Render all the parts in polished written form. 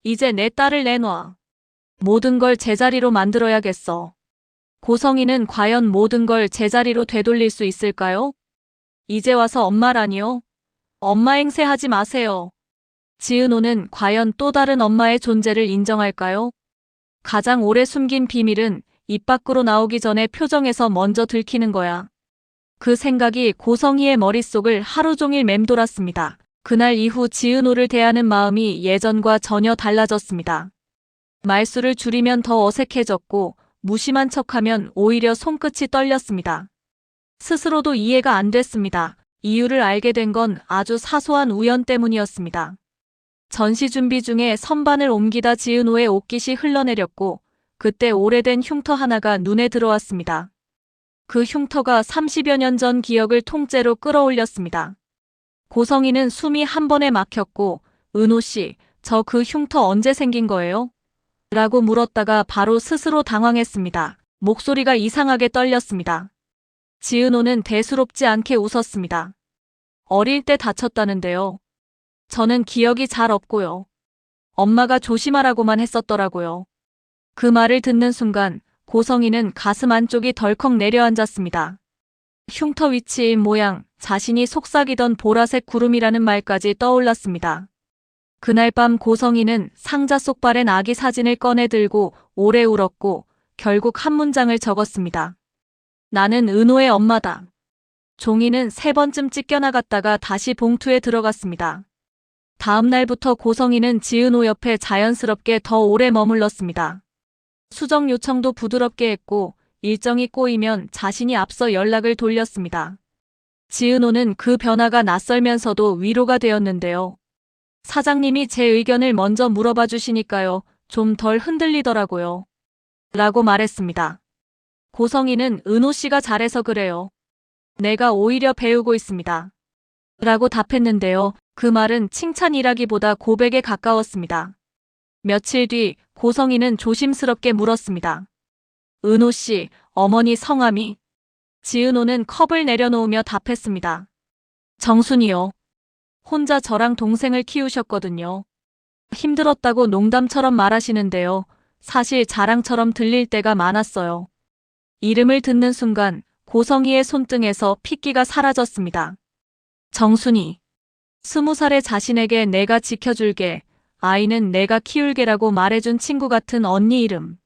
이제 내 딸을 내놔. 모든 걸 제자리로 만들어야겠어. 고성이는 과연 모든 걸 제자리로 되돌릴 수 있을까요? 이제 와서 엄마라니요? 엄마 행세하지 마세요. 지은호는 과연 또 다른 엄마의 존재를 인정할까요? 가장 오래 숨긴 비밀은 입 밖으로 나오기 전에 표정에서 먼저 들키는 거야. 그 생각이 고성희의 머릿속을 하루 종일 맴돌았습니다. 그날 이후 지은호를 대하는 마음이 예전과 전혀 달라졌습니다. 말수를 줄이면 더 어색해졌고 무심한 척하면 오히려 손끝이 떨렸습니다. 스스로도 이해가 안 됐습니다. 이유를 알게 된 건 아주 사소한 우연 때문이었습니다. 전시 준비 중에 선반을 옮기다 지은호의 옷깃이 흘러내렸고 그때 오래된 흉터 하나가 눈에 들어왔습니다. 그 흉터가 30여 년 전 기억을 통째로 끌어올렸습니다. 고성희는 숨이 한 번에 막혔고 은호 씨, 저 그 흉터 언제 생긴 거예요? 라고 물었다가 바로 스스로 당황했습니다. 목소리가 이상하게 떨렸습니다. 지은호는 대수롭지 않게 웃었습니다. 어릴 때 다쳤다는데요. 저는 기억이 잘 없고요. 엄마가 조심하라고만 했었더라고요. 그 말을 듣는 순간 고성희는 가슴 안쪽이 덜컥 내려앉았습니다. 흉터 위치, 모양, 자신이 속삭이던 보라색 구름이라는 말까지 떠올랐습니다. 그날 밤 고성희는 상자 속 바랜 아기 사진을 꺼내 들고 오래 울었고 결국 한 문장을 적었습니다. 나는 은호의 엄마다. 종이는 3번쯤 찢겨나갔다가 다시 봉투에 들어갔습니다. 다음 날부터 고성희는 지은호 옆에 자연스럽게 더 오래 머물렀습니다. 수정 요청도 부드럽게 했고 일정이 꼬이면 자신이 앞서 연락을 돌렸습니다. 지은호는 그 변화가 낯설면서도 위로가 되었는데요. 사장님이 제 의견을 먼저 물어봐 주시니까요. 좀 덜 흔들리더라고요. 라고 말했습니다. 고성희는 은호 씨가 잘해서 그래요. 내가 오히려 배우고 있습니다. 라고 답했는데요. 그 말은 칭찬이라기보다 고백에 가까웠습니다. 며칠 뒤 고성희는 조심스럽게 물었습니다. 은호 씨, 어머니 성함이? 지은호는 컵을 내려놓으며 답했습니다. 정순이요. 혼자 저랑 동생을 키우셨거든요. 힘들었다고 농담처럼 말하시는데요. 사실 자랑처럼 들릴 때가 많았어요. 이름을 듣는 순간 고성희의 손등에서 핏기가 사라졌습니다. 정순이. 20살의 자신에게 내가 지켜줄게, 아이는 내가 키울게라고 말해준 친구 같은 언니 이름.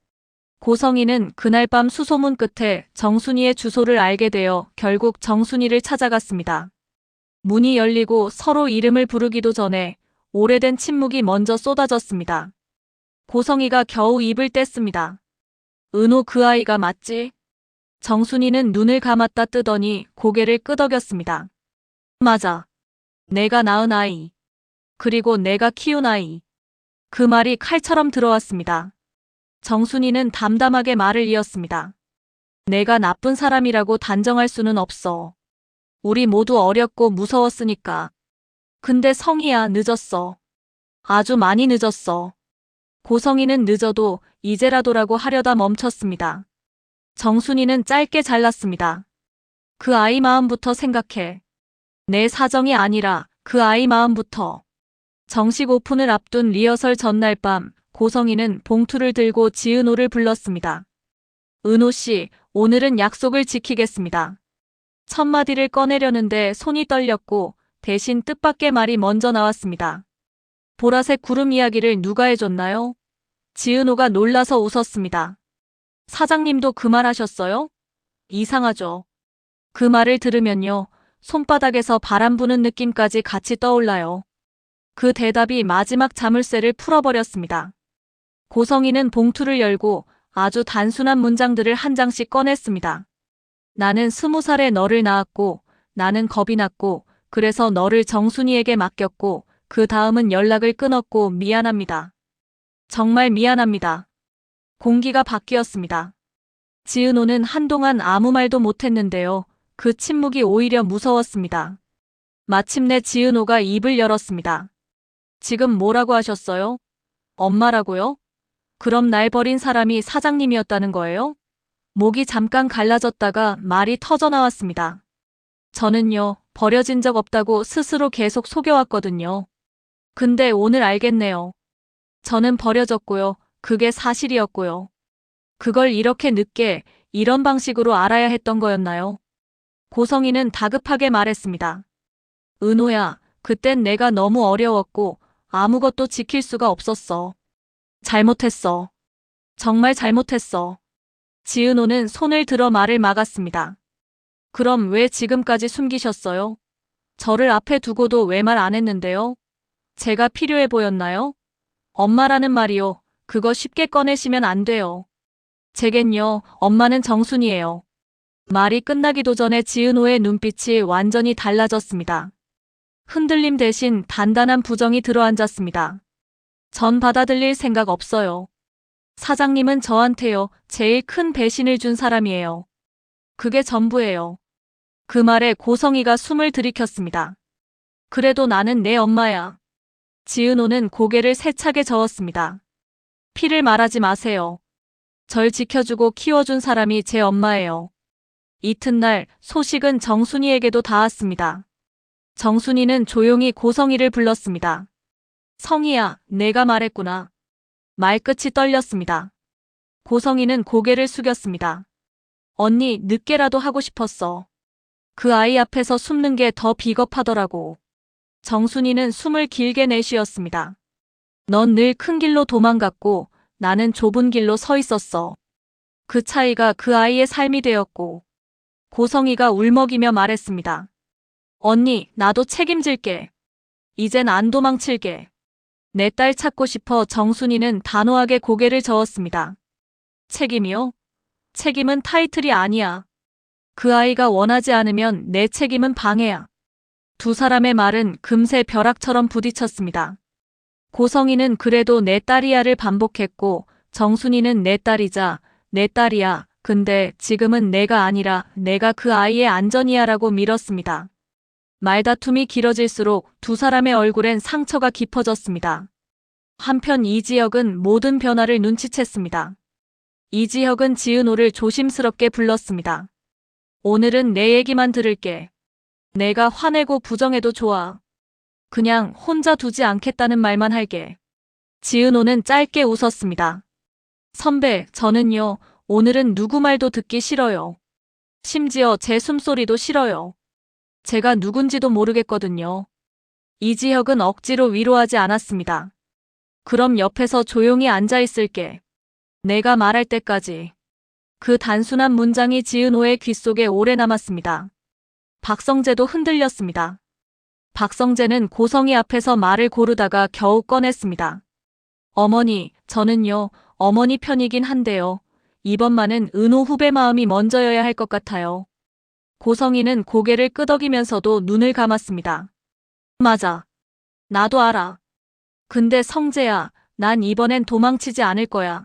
고성희는 그날 밤 수소문 끝에 정순이의 주소를 알게 되어 결국 정순이를 찾아갔습니다. 문이 열리고 서로 이름을 부르기도 전에 오래된 침묵이 먼저 쏟아졌습니다. 고성희가 겨우 입을 뗐습니다. 은호 그 아이가 맞지? 정순이는 눈을 감았다 뜨더니 고개를 끄덕였습니다. 맞아. 내가 낳은 아이. 그리고 내가 키운 아이. 그 말이 칼처럼 들어왔습니다. 정순이는 담담하게 말을 이었습니다. 내가 나쁜 사람이라고 단정할 수는 없어. 우리 모두 어렸고 무서웠으니까. 근데 성희야, 늦었어. 아주 많이 늦었어. 고성희는 늦어도 이제라도라고 하려다 멈췄습니다. 정순이는 짧게 잘랐습니다. 그 아이 마음부터 생각해. 내 사정이 아니라 그 아이 마음부터. 정식 오픈을 앞둔 리허설 전날 밤 고성희는 봉투를 들고 지은호를 불렀습니다. 은호 씨, 오늘은 약속을 지키겠습니다. 첫 마디를 꺼내려는데 손이 떨렸고 대신 뜻밖의 말이 먼저 나왔습니다. 보라색 구름 이야기를 누가 해줬나요? 지은호가 놀라서 웃었습니다. 사장님도 그 말 하셨어요? 이상하죠. 그 말을 들으면요. 손바닥에서 바람 부는 느낌까지 같이 떠올라요. 그 대답이 마지막 자물쇠를 풀어버렸습니다. 고성희는 봉투를 열고 아주 단순한 문장들을 한 장씩 꺼냈습니다. 나는 20살에 너를 낳았고, 나는 겁이 났고, 그래서 너를 정순이에게 맡겼고, 그 다음은 연락을 끊었고 미안합니다. 정말 미안합니다. 공기가 바뀌었습니다. 지은호는 한동안 아무 말도 못했는데요. 그 침묵이 오히려 무서웠습니다. 마침내 지은호가 입을 열었습니다. 지금 뭐라고 하셨어요? 엄마라고요? 그럼 날 버린 사람이 사장님이었다는 거예요? 목이 잠깐 갈라졌다가 말이 터져나왔습니다. 저는요, 버려진 적 없다고 스스로 계속 속여왔거든요. 근데 오늘 알겠네요. 저는 버려졌고요. 그게 사실이었고요. 그걸 이렇게 늦게 이런 방식으로 알아야 했던 거였나요? 고성이는 다급하게 말했습니다. 은호야, 그땐 내가 너무 어려웠고 아무것도 지킬 수가 없었어. 잘못했어. 정말 잘못했어. 지은호는 손을 들어 말을 막았습니다. 그럼 왜 지금까지 숨기셨어요? 저를 앞에 두고도 왜 말 안 했는데요? 제가 필요해 보였나요? 엄마라는 말이요. 그거 쉽게 꺼내시면 안 돼요. 제겐요, 엄마는 정순이에요. 말이 끝나기도 전에 지은호의 눈빛이 완전히 달라졌습니다. 흔들림 대신 단단한 부정이 들어앉았습니다. 전 받아들일 생각 없어요. 사장님은 저한테요, 제일 큰 배신을 준 사람이에요. 그게 전부예요. 그 말에 고성이가 숨을 들이켰습니다. 그래도 나는 내 엄마야. 지은호는 고개를 세차게 저었습니다. 피를 말하지 마세요. 절 지켜주고 키워준 사람이 제 엄마예요. 이튿날 소식은 정순이에게도 닿았습니다. 정순이는 조용히 고성이를 불렀습니다. 성희야, 내가 말했구나. 말끝이 떨렸습니다. 고성이는 고개를 숙였습니다. 언니, 늦게라도 하고 싶었어. 그 아이 앞에서 숨는 게 더 비겁하더라고. 정순이는 숨을 길게 내쉬었습니다. 넌 늘 큰 길로 도망갔고 나는 좁은 길로 서 있었어. 그 차이가 그 아이의 삶이 되었고. 고성이가 울먹이며 말했습니다. 언니, 나도 책임질게. 이젠 안 도망칠게. 내 딸 찾고 싶어. 정순이는 단호하게 고개를 저었습니다. 책임이요? 책임은 타이틀이 아니야. 그 아이가 원하지 않으면 내 책임은 방해야. 두 사람의 말은 금세 벼락처럼 부딪혔습니다. 고성이는 그래도 내 딸이야를 반복했고 정순이는 내 딸이자 내 딸이야. 근데 지금은 내가 아니라 내가 그 아이의 안전이야라고 밀었습니다. 말다툼이 길어질수록 두 사람의 얼굴엔 상처가 깊어졌습니다. 한편 이지혁은 모든 변화를 눈치챘습니다. 이지혁은 지은호를 조심스럽게 불렀습니다. 오늘은 내 얘기만 들을게. 내가 화내고 부정해도 좋아. 그냥 혼자 두지 않겠다는 말만 할게. 지은호는 짧게 웃었습니다. 선배, 저는요, 오늘은 누구 말도 듣기 싫어요. 심지어 제 숨소리도 싫어요. 제가 누군지도 모르겠거든요. 이지혁은 억지로 위로하지 않았습니다. 그럼 옆에서 조용히 앉아 있을게. 내가 말할 때까지. 그 단순한 문장이 지은호의 귓속에 오래 남았습니다. 박성재도 흔들렸습니다. 박성재는 고성이 앞에서 말을 고르다가 겨우 꺼냈습니다. 어머니, 저는요, 어머니 편이긴 한데요. 이번만은 은호 후배 마음이 먼저여야 할 것 같아요. 고성이는 고개를 끄덕이면서도 눈을 감았습니다. 맞아. 나도 알아. 근데 성재야, 난 이번엔 도망치지 않을 거야.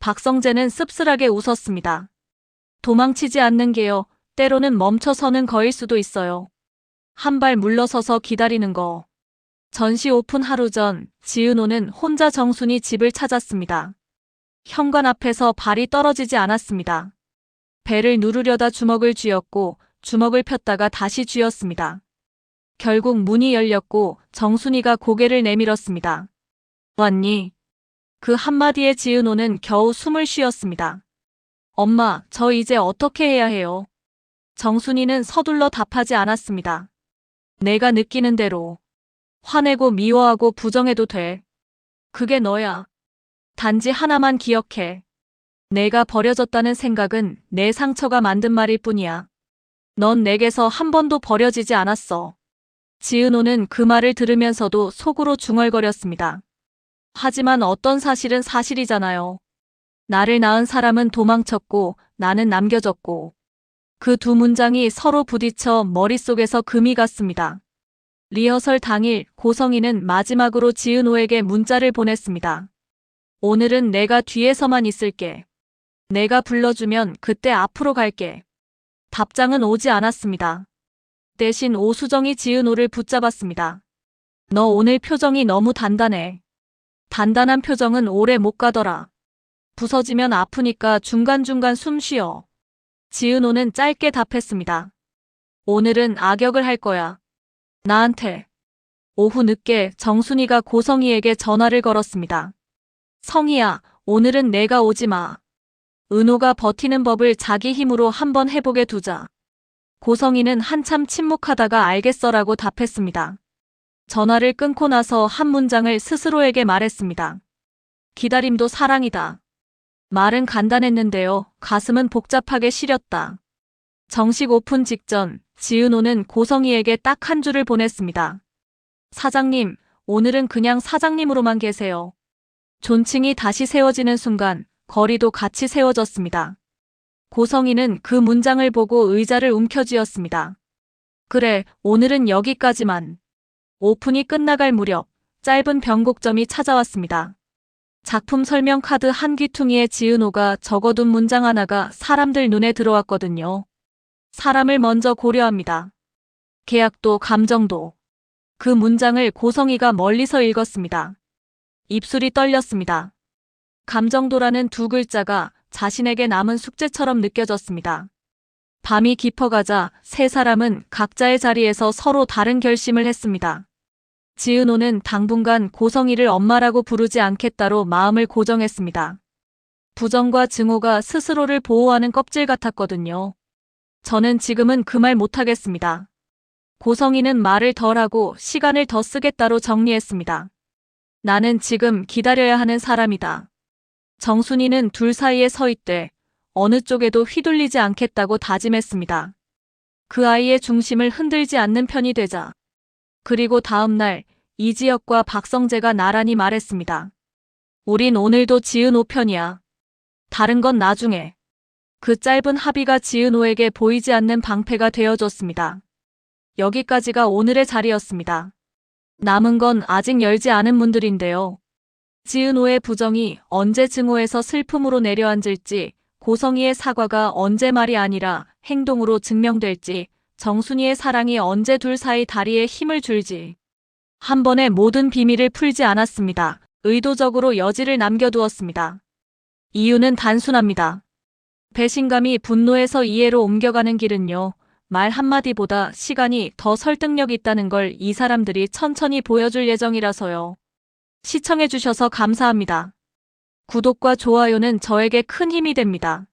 박성재는 씁쓸하게 웃었습니다. 도망치지 않는 게요, 때로는 멈춰서는 거일 수도 있어요. 한 발 물러서서 기다리는 거. 전시 오픈 하루 전, 지은호는 혼자 정순이 집을 찾았습니다. 현관 앞에서 발이 떨어지지 않았습니다. 배를 누르려다 주먹을 쥐었고 주먹을 폈다가 다시 쥐었습니다. 결국 문이 열렸고 정순이가 고개를 내밀었습니다. 왔니? 그 한마디에 지은호는 겨우 숨을 쉬었습니다. 엄마, 저 이제 어떻게 해야 해요? 정순이는 서둘러 답하지 않았습니다. 내가 느끼는 대로. 화내고 미워하고 부정해도 돼. 그게 너야. 단지 하나만 기억해. 내가 버려졌다는 생각은 내 상처가 만든 말일 뿐이야. 넌 내게서 한 번도 버려지지 않았어. 지은호는 그 말을 들으면서도 속으로 중얼거렸습니다. 하지만 어떤 사실은 사실이잖아요. 나를 낳은 사람은 도망쳤고 나는 남겨졌고. 그 두 문장이 서로 부딪혀 머릿속에서 금이 갔습니다. 리허설 당일 고성이는 마지막으로 지은호에게 문자를 보냈습니다. 오늘은 내가 뒤에서만 있을게. 내가 불러주면 그때 앞으로 갈게. 답장은 오지 않았습니다. 대신 오수정이 지은호를 붙잡았습니다. 너 오늘 표정이 너무 단단해. 단단한 표정은 오래 못 가더라. 부서지면 아프니까 중간중간 숨 쉬어. 지은호는 짧게 답했습니다. 오늘은 악역을 할 거야. 나한테. 오후 늦게 정순이가 고성이에게 전화를 걸었습니다. 성희야, 오늘은 내가 오지 마. 은호가 버티는 법을 자기 힘으로 한번 해보게 두자. 고성이는 한참 침묵하다가 알겠어라고 답했습니다. 전화를 끊고 나서 한 문장을 스스로에게 말했습니다. 기다림도 사랑이다. 말은 간단했는데요. 가슴은 복잡하게 시렸다. 정식 오픈 직전 지은호는 고성이에게 딱 한 줄을 보냈습니다. 사장님, 오늘은 그냥 사장님으로만 계세요. 존칭이 다시 세워지는 순간 거리도 같이 세워졌습니다. 고성이는 그 문장을 보고 의자를 움켜쥐었습니다. 그래, 오늘은 여기까지만. 오픈이 끝나갈 무렵 짧은 변곡점이 찾아왔습니다. 작품 설명 카드 한 귀퉁이에 지은호가 적어둔 문장 하나가 사람들 눈에 들어왔거든요. 사람을 먼저 고려합니다. 계약도 감정도. 그 문장을 고성이가 멀리서 읽었습니다. 입술이 떨렸습니다. 감정도라는 두 글자가 자신에게 남은 숙제처럼 느껴졌습니다. 밤이 깊어가자 세 사람은 각자의 자리에서 서로 다른 결심을 했습니다. 지은호는 당분간 고성이를 엄마라고 부르지 않겠다로 마음을 고정했습니다. 부정과 증오가 스스로를 보호하는 껍질 같았거든요. 저는 지금은 그 말 못하겠습니다. 고성이는 말을 덜하고 시간을 더 쓰겠다로 정리했습니다. 나는 지금 기다려야 하는 사람이다. 정순이는 둘 사이에 서 있되 어느 쪽에도 휘둘리지 않겠다고 다짐했습니다. 그 아이의 중심을 흔들지 않는 편이 되자. 그리고 다음 날 이지혁과 박성재가 나란히 말했습니다. 우린 오늘도 지은호 편이야. 다른 건 나중에. 그 짧은 합의가 지은호에게 보이지 않는 방패가 되어줬습니다. 여기까지가 오늘의 자리였습니다. 남은 건 아직 열지 않은 문들인데요. 지은호의 부정이 언제 증오에서 슬픔으로 내려앉을지, 고성이의 사과가 언제 말이 아니라 행동으로 증명될지, 정순이의 사랑이 언제 둘 사이 다리에 힘을 줄지. 한 번에 모든 비밀을 풀지 않았습니다. 의도적으로 여지를 남겨두었습니다. 이유는 단순합니다. 배신감이 분노에서 이해로 옮겨가는 길은요. 말 한마디보다 시간이 더 설득력 있다는 걸 이 사람들이 천천히 보여줄 예정이라서요. 시청해주셔서 감사합니다. 구독과 좋아요는 저에게 큰 힘이 됩니다.